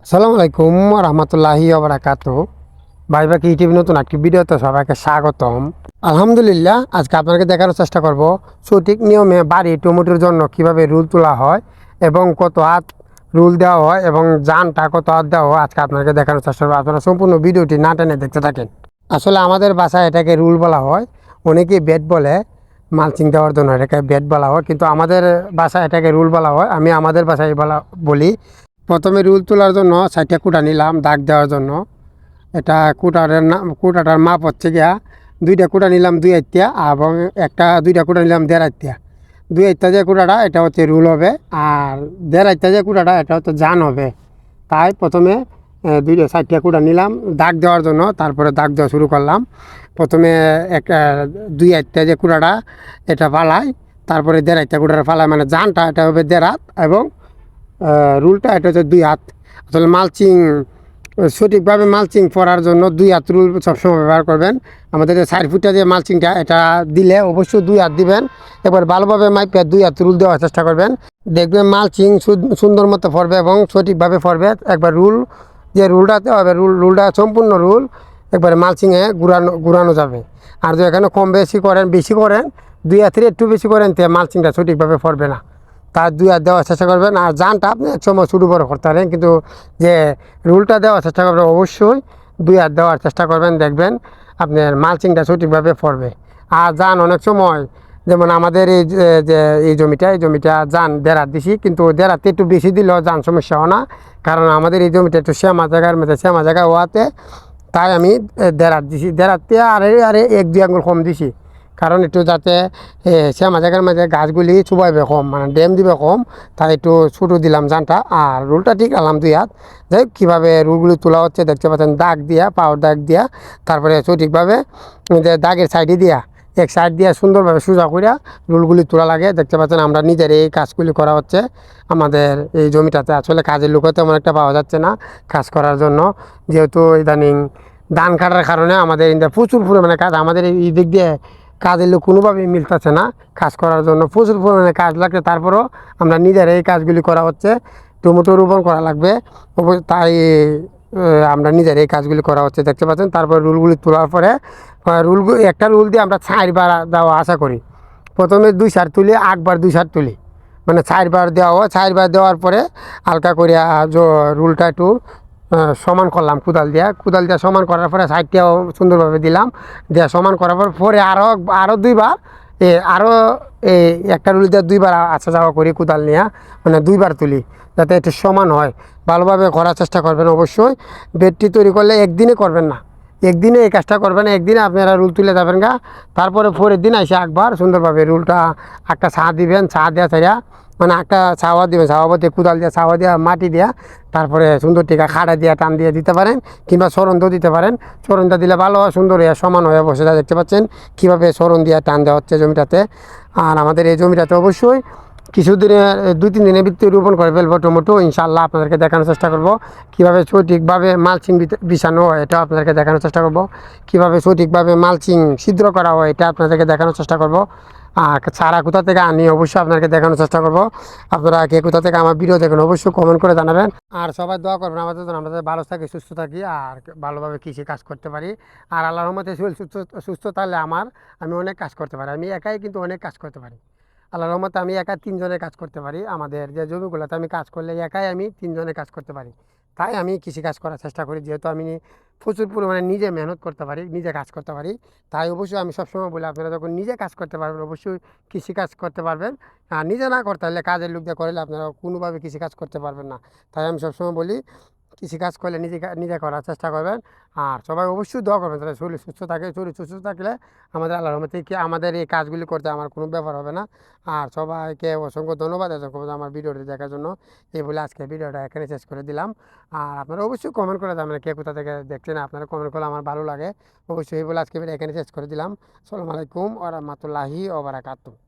আসসালামু আলাইকুম রহমতুল্লাহি ওবারাকাতু। ভাই বাকি ইউটিউব নতুন একটি ভিডিওতে সবাইকে স্বাগতম। আলহামদুলিল্লাহ, আজকে আপনাকে দেখানোর চেষ্টা করব সঠিক নিয়মে বাড়ি টমেটোর জন্য কিভাবে রুল তোলা হয় এবং কত হাত রুল দেওয়া হয় এবং জানটা কত হাত দেওয়া হয়। আজকে আপনাকে দেখানোর চেষ্টা করবো, আপনারা সম্পূর্ণ ভিডিওটি না টেনে দেখতে থাকেন। আসলে আমাদের বাসায় এটাকে রুল বলা হয়, অনেকেই বেড বলে। মালচিং দেওয়ার জন্য এটাকে বেড বলা হয়, কিন্তু আমাদের বাসায় এটাকে রুল বলা হয়। আমি আমাদের বাসায় বলি। প্রথমে রুল তোলার জন্য 60টা কুটা নিলাম দাগ দেওয়ার জন্য। এটা কুটাটার মাপ হচ্ছে গিয়া 2টা কুটা নিলাম 2 আইত্যা এবং 2টা কুটা নিলাম 1.5 আইত্যা। 2 আইত্যা যে কুটাটা এটা হচ্ছে রুল হবে, আর 1.5 আইত্যা যে কুটাটা এটা হচ্ছে জান হবে। তাই প্রথমে 60টা কুটা নিলাম দাগ দেওয়ার জন্য, তারপরে দাগ দেওয়া শুরু করলাম। প্রথমে 2 আইত্যা যে কুটাটা এটা ফালাই, তারপরে 1.5 আইত্যা কুটাটা ফালাই, মানে জানটা এটা হবে 1.5 হাত এবং রুলটা এটা হচ্ছে 2 হাত। আসলে সঠিকভাবে মালচিং করার জন্য 2 হাত রুল সবসময় ব্যবহার করবেন। আমাদের 4 ফুটটা যে মালচিংটা এটা দিলে অবশ্যই 2 হাত দিবেন। এবার ভালোভাবে মাইপে 2 হাত রুল দেওয়ার চেষ্টা করবেন, দেখবেন মালচিং সুন্দর মতো পড়বে এবং সঠিকভাবে পড়বে। একবার যে রুলটা দেওয়া হবে রুলটা সম্পূর্ণ রুল একবারে মালচিংয়ে ঘুরানো যাবে। আর যদি এখানে কম বেশি করেন 2 হাতের একটু বেশি করেন তে মালচিংটা সঠিকভাবে পড়বে না। তার 2 হাত দেওয়ার চেষ্টা করবেন। আর জানটা আপনি এক সময় ছোটো বড়ো করতে পারেন, কিন্তু যে রুলটা দেওয়ার চেষ্টা করবেন অবশ্যই 2 হাত দেওয়ার চেষ্টা করবেন, দেখবেন আপনার মালচিংটা সঠিকভাবে পড়বে। আর জান অনেক সময়, যেমন আমাদের এই জমিটা জান 1.5 হাত দিছি, কিন্তু 1.5 হাতে একটু বেশি দিলেও জান সমস্যা হয় না, কারণ আমাদের এই জমিটা একটু শ্যামা জায়গা হওয়াতে তাই আমি 1.5 হাত দিছি। 1.5 হাতে আরে 1-2 আঙুল কম দিছি, কারণ একটু যাতে শ্যামা জায়গার মাঝে গাছগুলি চুবাইবে কম, মানে ড্যাম দিবে কম, তাই একটু ছোটো দিলাম জানটা। আর রুলটা ঠিক আলাম 2 হাত। যাই হোক, কীভাবে রুলগুলি তোলা হচ্ছে দেখতে পাচ্ছেন, দাগ দিয়া পাওয়ার দাগ দিয়া, তারপরে সঠিকভাবে দাগের সাইডে দিয়া এক সাইড দিয়া সুন্দরভাবে সোজা করিয়া রুলগুলি তোলা লাগে। দেখতে পাচ্ছেন আমরা নিজের এই কাজগুলি করা হচ্ছে আমাদের এই জমিটাতে। আসলে কাজের লোকও তেমন একটা পাওয়া যাচ্ছে না কাজ করার জন্য, যেহেতু ইদানিং ধান কাটার কারণে আমাদের প্রচুর পরিমাণে কাজ। আমাদের এই দিক দিয়ে কাজের লোক কোনোভাবেই মিলতেছে না কাজ করার জন্য, প্রচুর পরিমাণে কাজ লাগছে। তারপরেও আমরা নিজের এই কাজগুলি করা হচ্ছে, টমেটো রোপণ করা লাগবে, তাই আমরা নিজের এই কাজগুলি করা হচ্ছে দেখতে পাচ্ছেন। তারপর রুলগুলি তোলার পরে একটা রুল দিয়ে আমরা 4বার দেওয়া আশা করি। প্রথমে 2 সার তুলি, 8বার 2 সার তুলি, মানে 4বার দেওয়া হয়। 4বার দেওয়ার পরে হালকা করে রুলটা একটু সমান করলাম কোদাল দিয়ে সমান করার পরে সাইডটাও সুন্দরভাবে দিলাম, দিয়ে সমান করার পরে আরও 2বার আরও একটা রুল দিয়ে 2বার আসা যাওয়া করি কোদাল নিয়ে, মানে 2বার তুলি যাতে একটু সমান হয়। ভালোভাবে করার চেষ্টা করবেন অবশ্যই। বেডটি তৈরি করলে একদিনে করবেন না, একদিনে এই কাজটা করবেন, একদিনে আপনারা রুল তুলে যাবেন গা। তারপরে পরের দিন এসে একবার সুন্দরভাবে রুলটা একটা ছা দিবেন, ছা দেওয়া ছাড়া, মানে একটা ছাওয়া দিবেন, ছাওয়া বলতে কোদাল দিয়ে ছাওয়া দেওয়া মাটি দেওয়া, তারপরে সুন্দর টিকা খাড়া দিয়ে টান দিয়ে দিতে পারেন, কিংবা সরণ দিতে পারেন। সরণটা দিলে ভালো হয়, সুন্দর হয়ে সমান হয়ে বসে যায়। দেখতে পাচ্ছেন কীভাবে সরণ দিয়ে টান দেওয়া হচ্ছে জমিটাতে। আর আমাদের এই জমিটাতে অবশ্যই কিছুদিনে 2-3 দিনের ভিত্তি রোপণ করে ফেলবো টমেটো ইনশাআল্লাহ। আপনাদেরকে দেখানোর চেষ্টা করব কীভাবে সঠিকভাবে মালচিং বিছানো হয়, এটা আপনাদেরকে দেখানোর চেষ্টা করব। কীভাবে সঠিকভাবে মালচিং ছিদ্র করা হয় এটা আপনাদেরকে দেখানোর চেষ্টা করব। আর চারা কোথা থেকে আনি অবশ্যই আপনাকে দেখানোর চেষ্টা করব। আপনারা কে কোথা থেকে আমার ভিডিও দেখেন অবশ্যই কমেন্ট করে জানাবেন। আর সবাই দোয়া করবেন আমাদের জন্য, আমরা ভালো থাকি, সুস্থ থাকি, আর ভালোভাবে কৃষি কাজ করতে পারি। আর আল্লাহর রহমতে শরীর সুস্থ থাকলে আমি অনেক কাজ করতে পারি। আমি একাই কিন্তু অনেক কাজ করতে পারি। আল্লাহর রহমতে আমি একা 3 জনের কাজ করতে পারি। আমাদের যে জমিগুলোতে আমি কাজ করলে একাই আমি 3 জনের কাজ করতে পারি। তাই আমি কৃষিকাজ করার চেষ্টা করি, যেহেতু আমি প্রচুর পরিমাণে নিজে মেহনত করতে পারি, নিজে কাজ করতে পারি। তাই অবশ্যই আমি সবসময় বলি, আপনারা যখন নিজে কাজ করতে পারবেন অবশ্যই কৃষিকাজ করতে পারবেন। আর নিজে না করতে হলে কাজের লোক দিয়ে করলে আপনারা কোনোভাবে কৃষিকাজ করতে পারবেন না। তাই আমি সবসময় বলি কৃষিকাজ করলে নিজে করার চেষ্টা করবেন। আর সবাই অবশ্যই দোয়া করবেন তাহলে শরীর সুস্থ থাকে। শরীর সুস্থ থাকলে আমাদের আল্লাহর রহমতে আমাদের এই কাজগুলি করতে আমার কোনো ব্যাপার হবে না। আর সবাইকে অসংখ্য ধন্যবাদ আমার ভিডিওটি দেখার জন্য। এই বলে আজকে ভিডিওটা এখানে শেষ করে দিলাম। আর আপনারা অবশ্যই কমেন্ট করে যাবেন কে কোথা থেকে দেখছেন, আপনারা কমেন্ট করলে আমার ভালো লাগে। অবশ্যই এই বলে আজকে ভিডিও এখানে শেষ করে দিলাম। আসসালামু আলাইকুম ওয়া রাহমাতুল্লাহি ওয়া বারাকাতুহু।